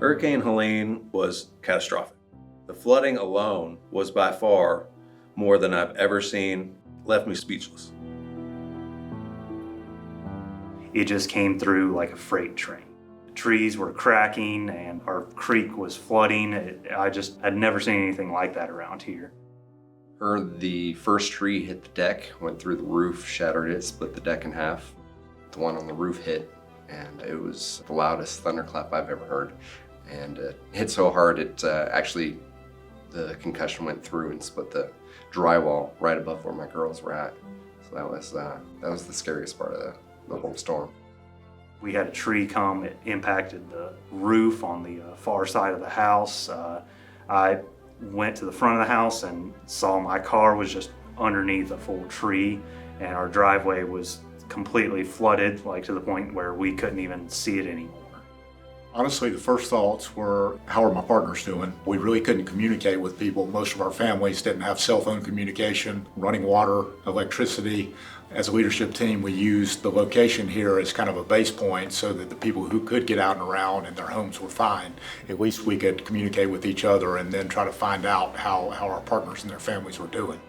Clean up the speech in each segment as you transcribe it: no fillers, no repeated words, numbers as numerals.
Hurricane Helene was catastrophic. The flooding alone was by far more than I've ever seen, left me speechless. It just came through like a freight train. Trees were cracking and our creek was flooding. I'd never seen anything like that around here. Heard the first tree hit the deck, went through the roof, shattered it, split the deck in half. The one on the roof hit, and it was the loudest thunderclap I've ever heard. And it hit so hard, the concussion went through and split the drywall right above where my girls were at. So that was the scariest part of the whole storm. We had a tree come, it impacted the roof on the far side of the house. I went to the front of the house and saw my car was just underneath a full tree, and our driveway was completely flooded, like to the point where we couldn't even see it anymore. Honestly, the first thoughts were, how are my partners doing? We really couldn't communicate with people. Most of our families didn't have cell phone communication, running water, electricity. As a leadership team, we used the location here as kind of a base point so that the people who could get out and around and their homes were fine, at least we could communicate with each other and then try to find out how our partners and their families were doing.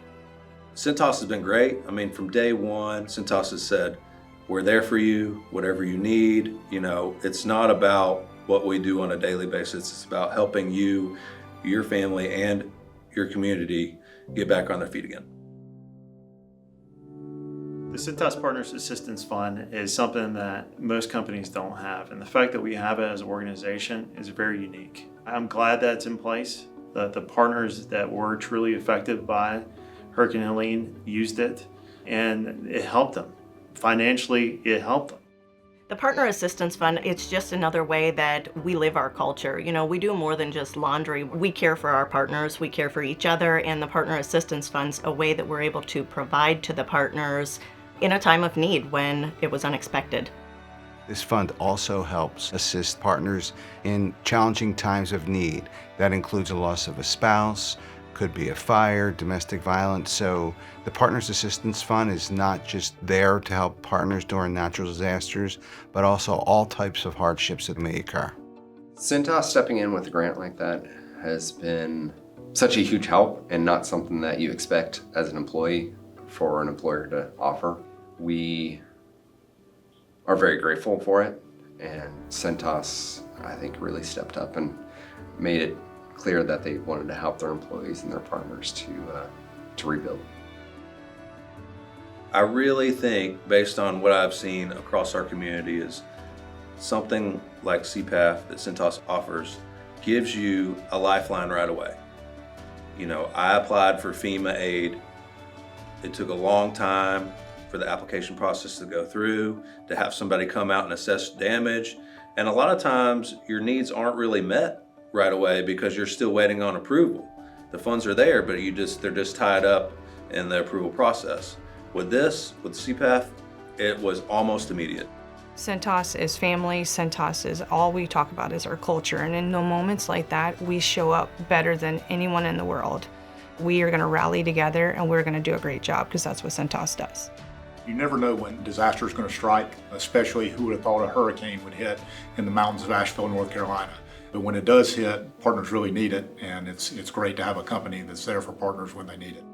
Cintas has been great. I mean, from day one, Cintas has said, we're there for you, whatever you need. You know, it's not about what we do on a daily basis. It's about helping you, your family, and your community get back on their feet again. The Cintas Partner Assistance Fund is something that most companies don't have, and the fact that we have it as an organization is very unique. I'm glad that it's in place. The partners that were truly affected by Hurricane Helene used it, and it helped them. Financially, it helped them. The Partner Assistance Fund, it's just another way that we live our culture. You know, we do more than just laundry. We care for our partners, we care for each other, and the Partner Assistance Fund's a way that we're able to provide to the partners in a time of need when it was unexpected. This fund also helps assist partners in challenging times of need. That includes a loss of a spouse, could be a fire, domestic violence. So the Partners Assistance Fund is not just there to help partners during natural disasters, but also all types of hardships that may occur. Cintas stepping in with a grant like that has been such a huge help, and not something that you expect as an employee for an employer to offer. We are very grateful for it, and Cintas, I think, really stepped up and made it clear that they wanted to help their employees and their partners to rebuild. I really think, based on what I've seen across our community, is something like CPAF that Cintas offers gives you a lifeline right away. You know, I applied for FEMA aid. It took a long time for the application process to go through, to have somebody come out and assess damage. And a lot of times your needs aren't really met right away because you're still waiting on approval. The funds are there, but they're just tied up in the approval process. With CPAF, it was almost immediate. Cintas is family. Cintas is all we talk about is our culture. And in the moments like that, we show up better than anyone in the world. We are going to rally together and we're going to do a great job because that's what Cintas does. You never know when disaster is going to strike, especially who would have thought a hurricane would hit in the mountains of Asheville, North Carolina. But when it does hit, partners really need it, and it's great to have a company that's there for partners when they need it.